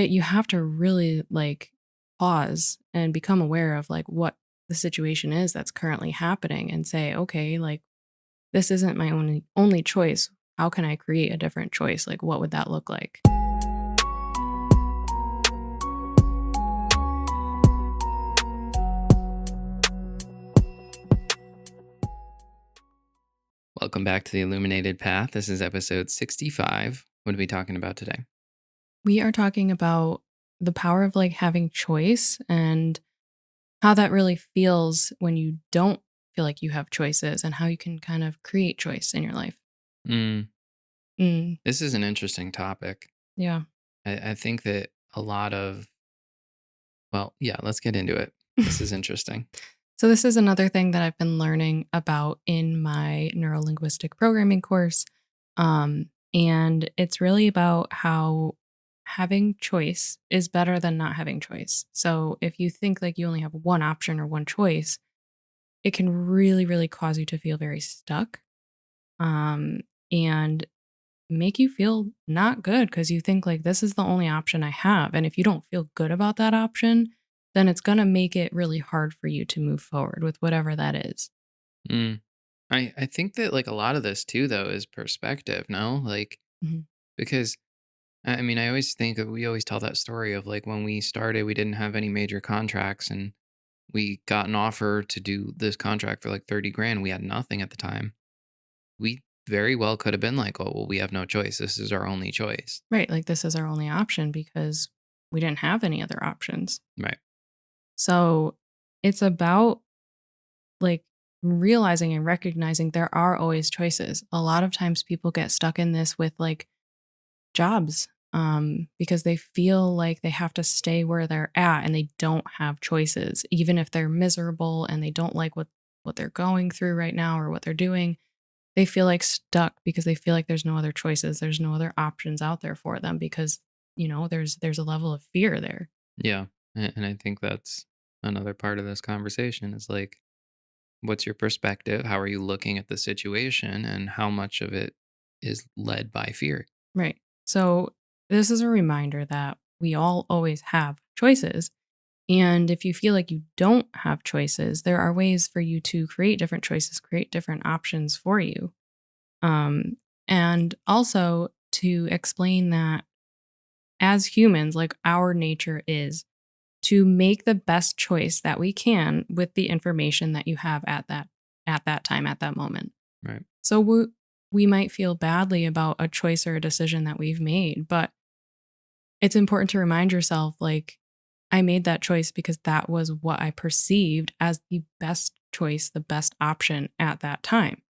you have to really like pause and become aware of like what the situation is that's currently happening and say, okay, like this isn't my only choice. How can I create a different choice? Like what would that look like? Welcome back to the Illuminated Path. This is episode 65. What are we talking about today? We are talking about the power of like having choice and how that really feels when you don't feel like you have choices and how you can kind of create choice in your life. Mm, Mm, this is an interesting topic. yeah. I think that let's get into it. This is interesting. So this is another thing that I've been learning about in my Neuro-Linguistic Programming course. And it's really about how having choice is better than not having choice. So if you think like you only have one option or one choice, it can really, really cause you to feel very stuck, and make you feel not good because you think like this is the only option I have. And if you don't feel good about that option, then it's going to make it really hard for you to move forward with whatever that is. Mm. I think that like a lot of this too, though, is perspective, no? Like, Mhm. because I always think that we always tell that story of like when we started, we didn't have any major contracts and we got an offer to do this contract for like 30 grand. We had nothing at the time. We very well could have been like, oh, well, we have no choice. This is our only choice. Right. Like this is our only option because we didn't have any other options. Right. So it's about like realizing and recognizing there are always choices. A lot of times people get stuck in this with like jobs, because they feel like they have to stay where they're at and they don't have choices, even if they're miserable and they don't like what they're going through right now or what they're doing. They feel like stuck because they feel like there's no other choices, there's no other options out there for them because there's a level of fear there. Yeah. And I think that's another part of this conversation is like, what's your perspective? How are you looking at the situation? And how much of it is led by fear? Right. So this is a reminder that we all always have choices. And if you feel like you don't have choices, there are ways for you to create different choices, create different options for you. And also to explain that as humans, like our nature is to make the best choice that we can with the information that you have at that time, at that moment. Right. So we might feel badly about a choice or a decision that we've made, but it's important to remind yourself like I made that choice because that was what I perceived as the best choice, the best option at that time.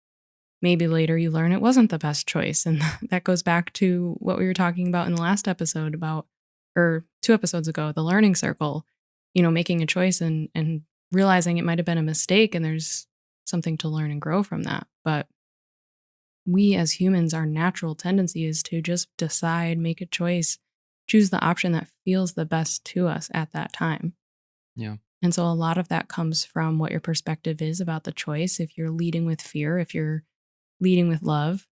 Maybe later you learn it wasn't the best choice. And that goes back to what we were talking about in the last episode about, or 2 episodes ago, the learning circle, making a choice and realizing it might have been a mistake and there's something to learn and grow from that. But we as humans, our natural tendency is to just decide, make a choice, choose the option that feels the best to us at that time. Yeah. And so a lot of that comes from what your perspective is about the choice. If you're leading with fear, if you're leading with love,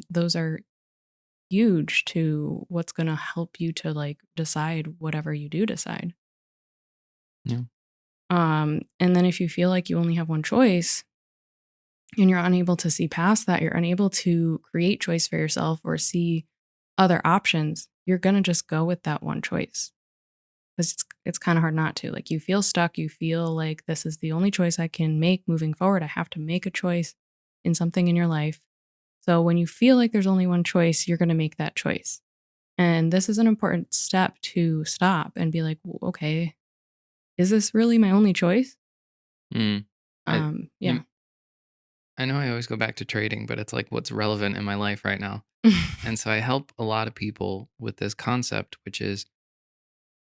those are huge to what's going to help you to like decide whatever you do decide. Yeah. And then if you feel like you only have one choice and you're unable to see past that, you're unable to create choice for yourself or see other options, you're going to just go with that one choice. Because it's kind of hard not to. Like you feel stuck, you feel like this is the only choice I can make moving forward. I have to make a choice in something in your life. So when you feel like there's only one choice, you're going to make that choice. And this is an important step to stop and be like, okay, is this really my only choice? Mm. I, Yeah. I know I always go back to trading, but it's like what's relevant in my life right now. And so I help a lot of people with this concept, which is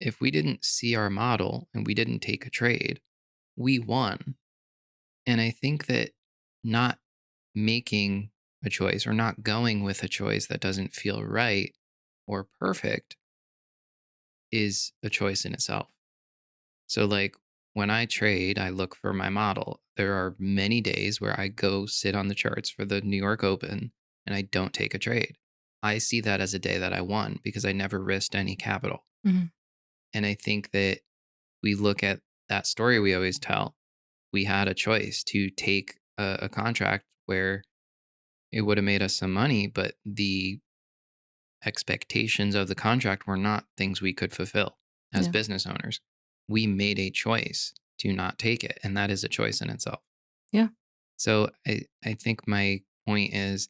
if we didn't see our model and we didn't take a trade, we won. And I think that not making a choice or not going with a choice that doesn't feel right or perfect is a choice in itself. So, like when I trade, I look for my model. There are many days where I go sit on the charts for the New York Open and I don't take a trade. I see that as a day that I won because I never risked any capital. Mhm. And I think that we look at that story we always tell. We had a choice to take a contract where it would have made us some money, but the expectations of the contract were not things we could fulfill as Yeah. business owners. We made a choice to not take it, and that is a choice in itself. Yeah. So I think my point is,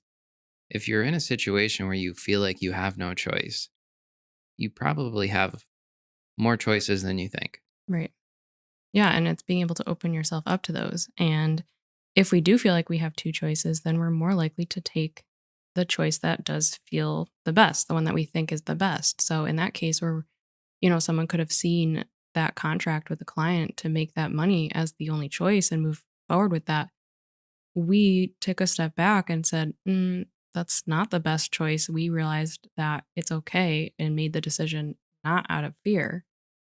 if you're in a situation where you feel like you have no choice, you probably have more choices than you think. Right. Yeah, and it's being able to open yourself up to those. And if we do feel like we have two choices, then we're more likely to take the choice that does feel the best, the one that we think is the best. So in that case where, someone could have seen that contract with the client to make that money as the only choice and move forward with that, we took a step back and said, that's not the best choice. We realized that it's okay and made the decision not out of fear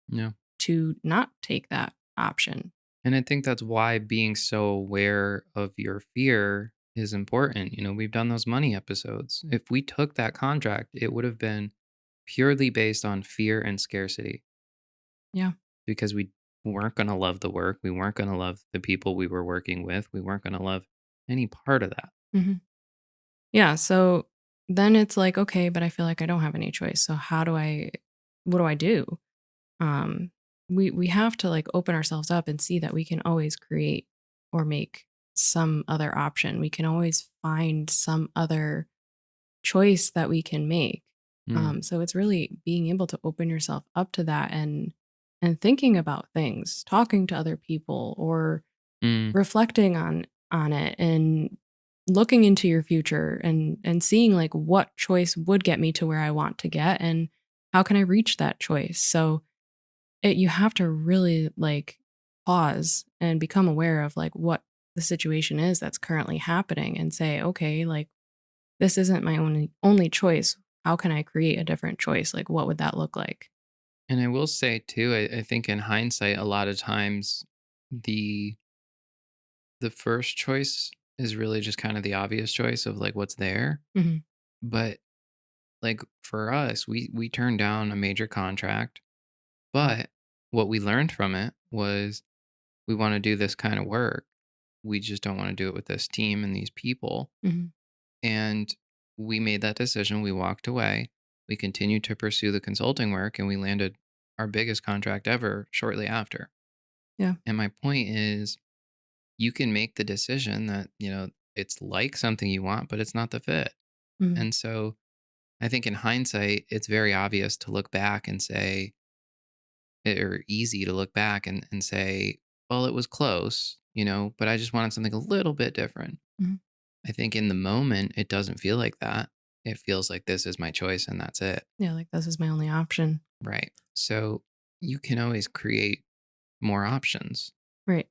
Yeah. to not take that option. And I think that's why being so aware of your fear is important. We've done those money episodes. If we took that contract, it would have been purely based on fear and scarcity Yeah. because we weren't going to love the work. We weren't going to love the people we were working with. We weren't going to love any part of that. hmm Yeah. So then it's like, okay, but I feel like I don't have any choice. So what do I do? Um, we have to like open ourselves up and see that we can always create or make some other option. We can always find some other choice that we can make. Mm, So it's really being able to open yourself up to that and thinking about things, talking to other people, or mm. reflecting on it and looking into your future and seeing like what choice would get me to where I want to get and how can I reach that choice. So you have to really like pause and become aware of like what the situation is that's currently happening and say, okay, like this isn't my only choice. How can I create a different choice? Like what would that look like? And I will say too, I think in hindsight, a lot of times the the first choice is really just kind of the obvious choice of like what's there. hmm But like for us, we turned down a major contract, but what we learned from it was we want to do this kind of work. We just don't want to do it with this team and these people. hmm And we made that decision. We walked away. We continued to pursue the consulting work and we landed our biggest contract ever shortly after. Yeah. And my point is, you can make the decision that, it's like something you want, but it's not the fit. hmm And so I think in hindsight, it's very obvious to look back and say, or easy to look back and say, well, it was close, but I just wanted something a little bit different. hmm I think in the moment, it doesn't feel like that. It feels like this is my choice and that's it. Yeah. Like this is my only option. Right. So you can always create more options. Right.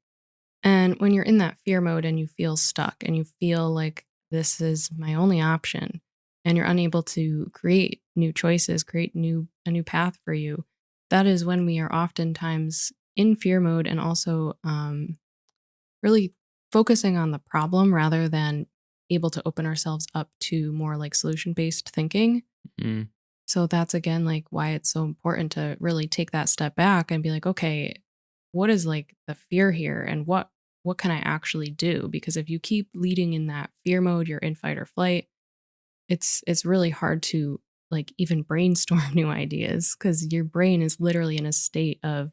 And when you're in that fear mode and you feel stuck and you feel like this is my only option and you're unable to create new choices, create a new path for you, that is when we are oftentimes in fear mode and also really focusing on the problem rather than able to open ourselves up to more like solution based thinking. Mm, So that's again like why it's so important to really take that step back and be like, okay, what is like the fear here and what can I actually do? Because if you keep leading in that fear mode, you're in fight or flight, it's really hard to like even brainstorm new ideas because your brain is literally in a state of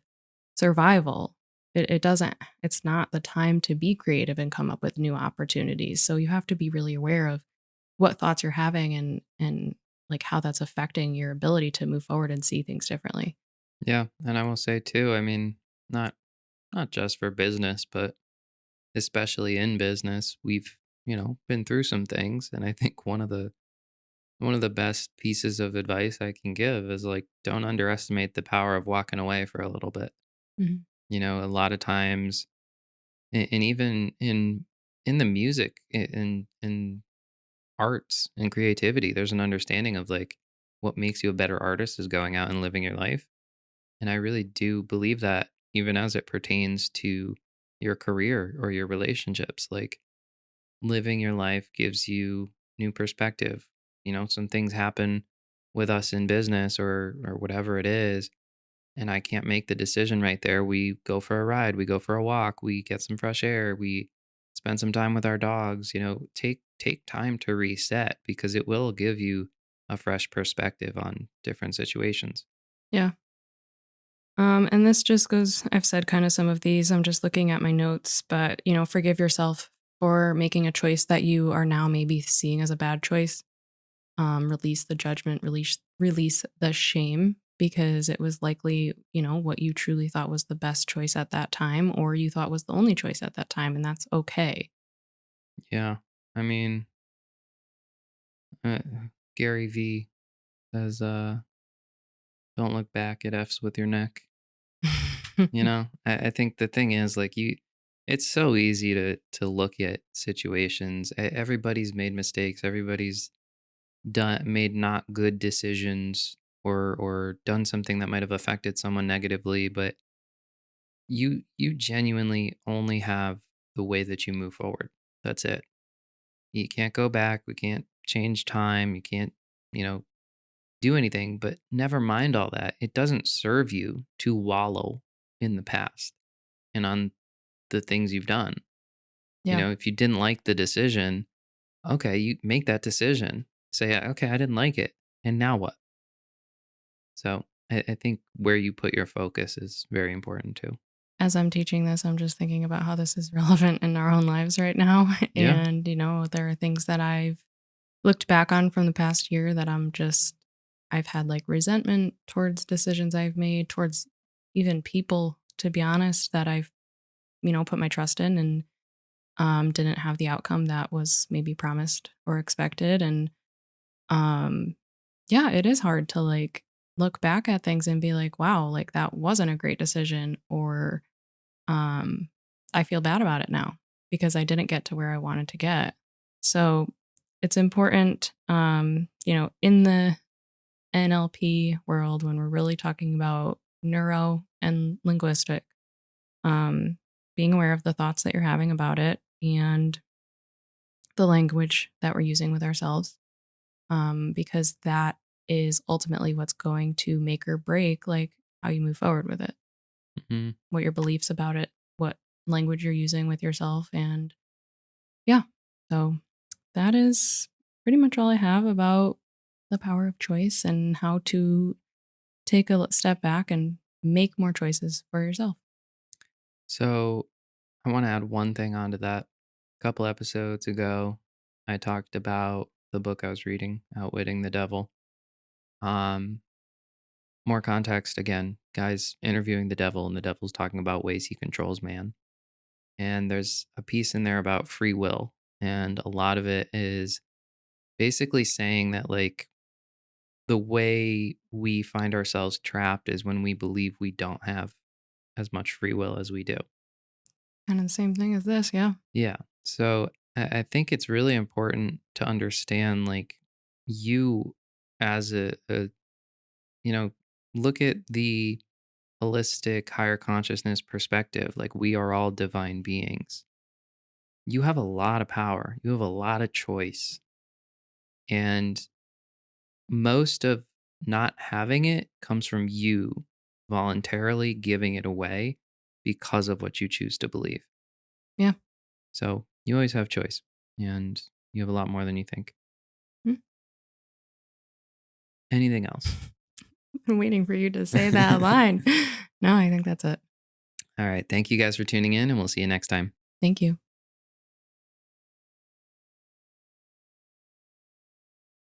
survival. It doesn't it's not the time to be creative and come up with new opportunities. So you have to be really aware of what thoughts you're having and like how that's affecting your ability to move forward and see things differently. yeah. And I will say too, I mean, not just for business, but especially in business, we've, been through some things. And I think one of the best pieces of advice I can give is like, don't underestimate the power of walking away for a little bit. Mhm. A lot of times, and even in the music, in arts and creativity, there's an understanding of like what makes you a better artist is going out and living your life. And I really do believe that even as it pertains to your career or your relationships, like living your life gives you new perspective. Some things happen with us in business or whatever it is, and I can't make the decision right there, we go for a ride, we go for a walk, we get some fresh air, we spend some time with our dogs. Take time to reset because it will give you a fresh perspective on different situations. Yeah. And this just goes, I've said kind of some of these. I'm just looking at my notes, but forgive yourself for making a choice that you are now maybe seeing as a bad choice. Release the judgment, release the shame because it was likely, what you truly thought was the best choice at that time, or you thought was the only choice at that time, and that's okay. Yeah. I mean, uh, Gary V says, don't look back at F's with your neck. I think the thing is like it's so easy to look at situations. Everybody's made mistakes. Everybody's made not good decisions or done something that might have affected someone negatively, but you genuinely only have the way that you move forward. That's it. You can't go back. We can't change time. You can't, you know, do anything, but never mind all that. It doesn't serve you to wallow in the past and on the things you've done. Yeah. If you didn't like the decision, okay, you make that decision. Say, okay, I didn't like it. And now what? So I think where you put your focus is very important too. As I'm teaching this, I'm just thinking about how this is relevant in our own lives right now. Yeah. And, there are things that I've looked back on from the past year that I've had like resentment towards decisions I've made, towards even people, to be honest, that I've, put my trust in and didn't have the outcome that was maybe promised or expected. And um, yeah, it is hard to like look back at things and be like, wow, like that wasn't a great decision, or um, I feel bad about it now because I didn't get to where I wanted to get. So it's important, in the NLP world, when we're really talking about neuro and linguistic, um, being aware of the thoughts that you're having about it and the language that we're using with ourselves, because that is ultimately what's going to make or break like how you move forward with it, Hmm. what your beliefs about it, what language you're using with yourself. And yeah, so that is pretty much all I have about the power of choice and how to take a step back and make more choices for yourself. So I want to add one thing onto that. A couple episodes ago, I talked about the book I was reading, Outwitting the Devil. Um, More context again, guys interviewing the devil, and the devil's talking about ways he controls man. And there's a piece in there about free will. And a lot of it is basically saying that, like, the way we find ourselves trapped is when we believe we don't have as much free will as we do. Kind of the same thing as this, yeah. Yeah. So I think it's really important to understand, like, you as a you know, look at the holistic higher consciousness perspective. Like, we are all divine beings. You have a lot of power, you have a lot of choice. And most of not having it comes from you voluntarily giving it away because of what you choose to believe. Yeah. So you always have choice, and you have a lot more than you think. Mm. Anything else? I've been waiting for you to say that line. No, I think that's it. All right. Thank you guys for tuning in, and we'll see you next time. Thank you.